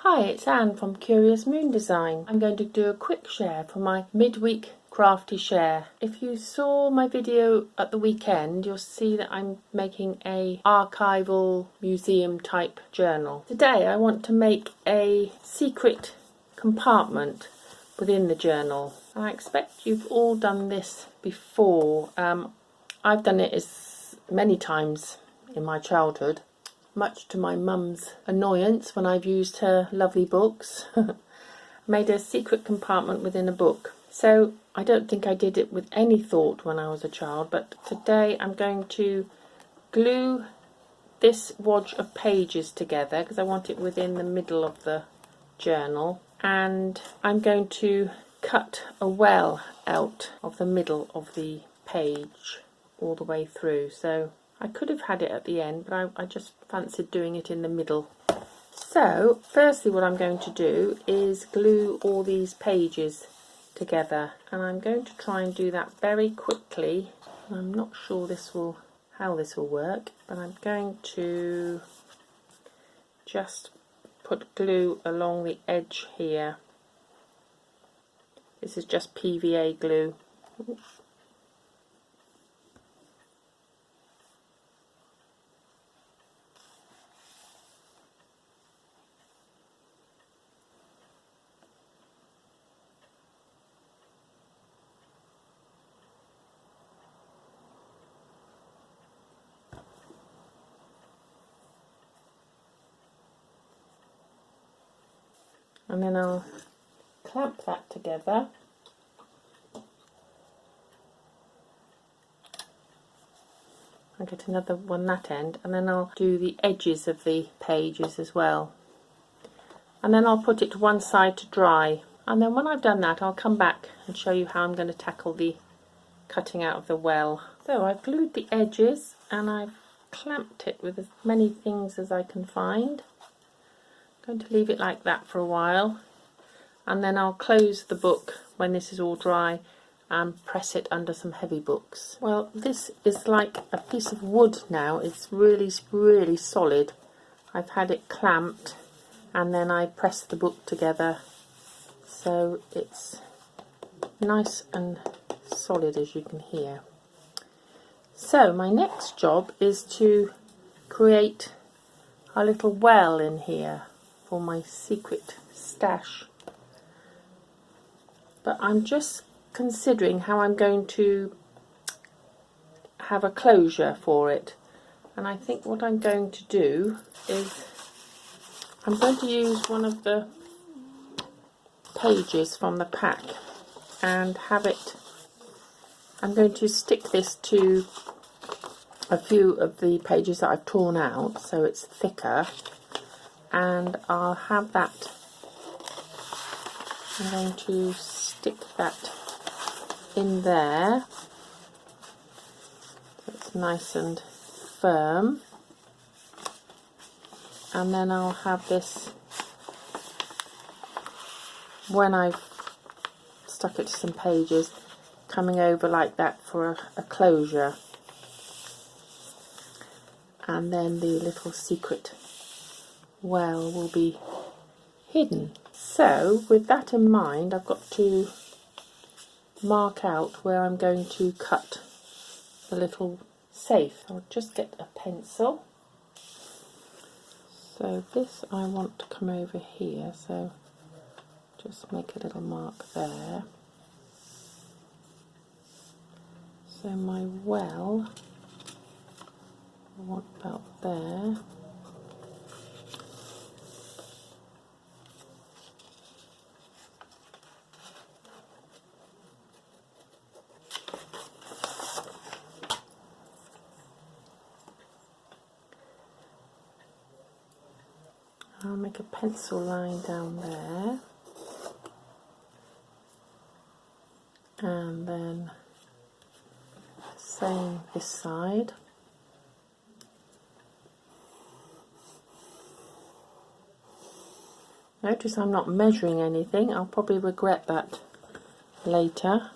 Hi, it's Anne from Curious Moon Design. I'm going to do a quick share for my midweek crafty share. If you saw my video at the weekend, you'll see that I'm making a archival museum type journal. Today I want to make a secret compartment within the journal. I expect you've all done this before. I've done it as many times in my childhood, much to my mum's annoyance when I've used her lovely books. Made a secret compartment within a book. So I don't think I did it with any thought when I was a child, but today I'm going to glue this wad of pages together because I want it within the middle of the journal, and I'm going to cut a well out of the middle of the page all the way through. So I could have had it at the end, but I just fancied doing it in the middle. So firstly what I'm going to do is glue all these pages together, and I'm going to try and do that very quickly. I'm not sure how this will work, but I'm going to just put glue along the edge here. This is just PVA glue. And then I'll clamp that together. I'll get another one that end, and then I'll do the edges of the pages as well. And then I'll put it to one side to dry. And then when I've done that, I'll come back and show you how I'm going to tackle the cutting out of the well. So I've glued the edges and I've clamped it with as many things as I can find. Going to leave it like that for a while, and then I'll close the book when this is all dry and press it under some heavy books. Well, this is like a piece of wood now. It's really solid. I've had it clamped and then I pressed the book together, so it's nice and solid, as you can hear. So my next job is to create a little well in here for my secret stash, but I'm just considering how I'm going to have a closure for it. And I think what I'm going to do is I'm going to use one of the pages from the pack and I'm going to stick this to a few of the pages that I've torn out so it's thicker, and I'll have that. I'm going to stick that in there so it's nice and firm, and then I'll have this, when I've stuck it to some pages, coming over like that for a closure, and then the little secret well will be hidden. So with that in mind, I've got to mark out where I'm going to cut the little safe. I'll just get a pencil. So this I want to come over here, so just make a little mark there. So my well, I want about there. I'll make a pencil line down there, and then same this side. Notice I'm not measuring anything. I'll probably regret that later.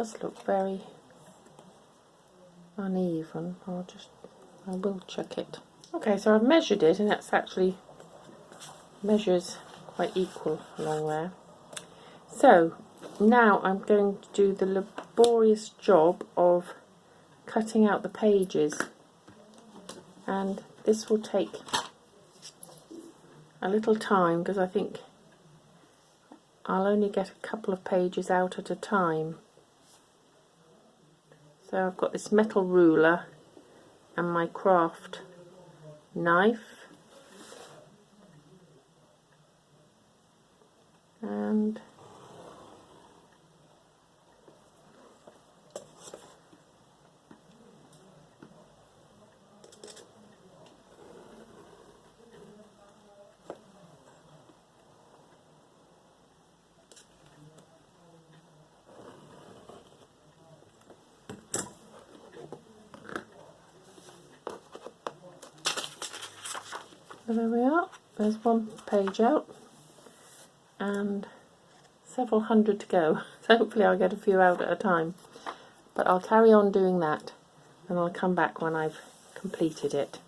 does look very uneven. I will check it. Okay, so I've measured it, and that's actually measures quite equal along there. So now I'm going to do the laborious job of cutting out the pages, and this will take a little time because I think I'll only get a couple of pages out at a time. So I've got this metal ruler and my craft knife, and so there we are. There's one page out and several hundred to go. So hopefully I'll get a few out at a time. But I'll carry on doing that and I'll come back when I've completed it.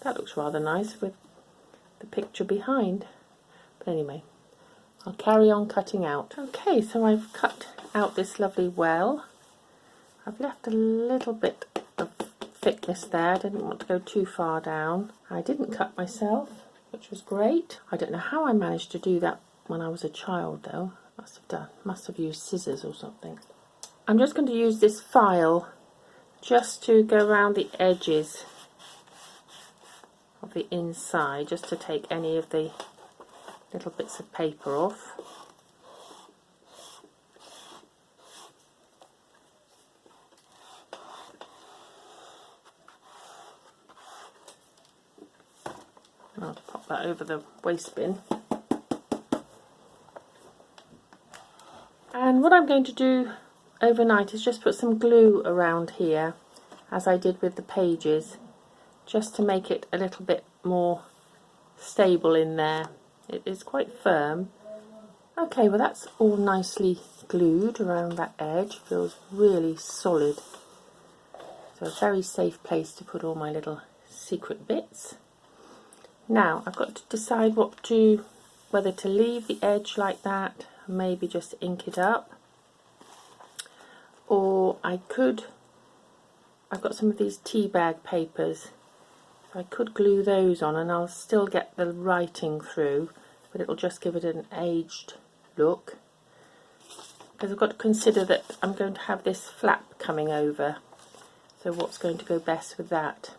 That looks rather nice with the picture behind. But anyway, I'll carry on cutting out. Okay, so I've cut out this lovely well. I've left a little bit of thickness there. I didn't want to go too far down. I didn't cut myself, which was great. I don't know how I managed to do that when I was a child though. Must have used scissors or something. I'm just going to use this file just to go around the edges of the inside, just to take any of the little bits of paper off. I'll pop that over the waste bin. And what I'm going to do overnight is just put some glue around here, as I did with the pages, just to make it a little bit more stable in there. It is quite firm. Okay, well that's all nicely glued around that edge. Feels really solid. So a very safe place to put all my little secret bits. Now I've got to decide whether to leave the edge like that, maybe just ink it up, or I've got some of these tea bag papers, so I could glue those on and I'll still get the writing through, but it'll just give it an aged look, because I've got to consider that I'm going to have this flap coming over, so what's going to go best with that.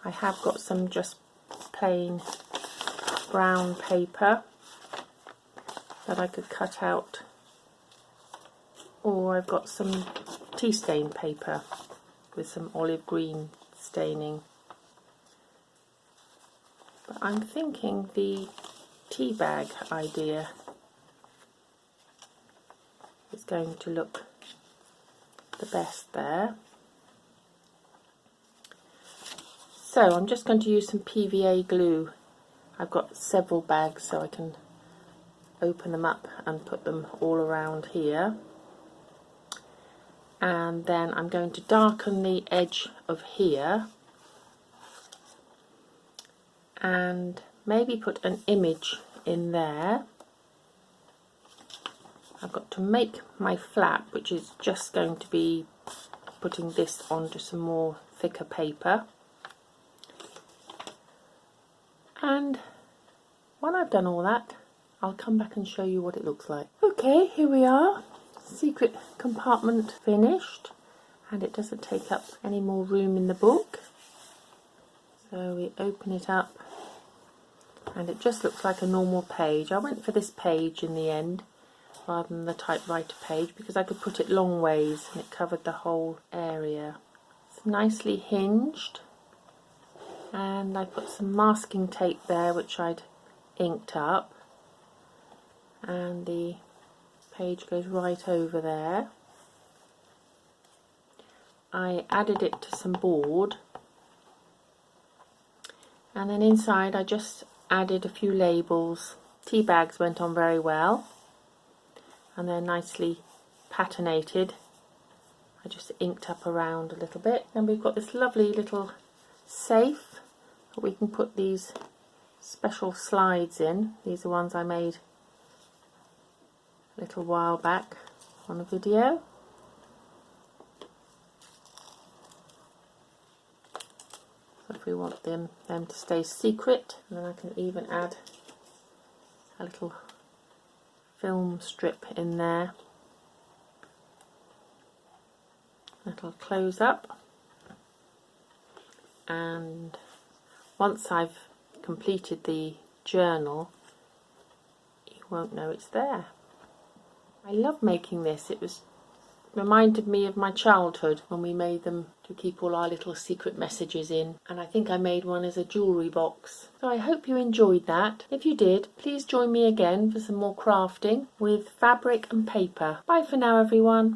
I have got some just plain brown paper that I could cut out, or I've got some tea stain paper with some olive green staining, but I'm thinking the tea bag idea is going to look the best there. So I'm just going to use some PVA glue. I've got several bags so I can open them up and put them all around here. And then I'm going to darken the edge of here and maybe put an image in there. I've got to make my flap, which is just going to be putting this onto some more thicker paper. And when I've done all that, I'll come back and show you what it looks like. Okay, here we are. Secret compartment finished, and it doesn't take up any more room in the book. So we open it up and it just looks like a normal page. I went for this page in the end rather than the typewriter page because I could put it long ways and it covered the whole area. It's nicely hinged, and I put some masking tape there which I'd inked up, and the page goes right over there. I added it to some board, and then inside I just added a few labels. Tea bags went on very well, and they're nicely patinated. I just inked up around a little bit. And we've got this lovely little safe that we can put these special slides in. These are ones I made a little while back on a video. So if we want them to stay secret, and then I can even add a little film strip in there. That'll close up, and once I've completed the journal, you won't know it's there. I love making this. It reminded me of my childhood when we made them to keep all our little secret messages in, and I think I made one as a jewellery box. So I hope you enjoyed that. If you did, please join me again for some more crafting with fabric and paper. Bye for now, everyone.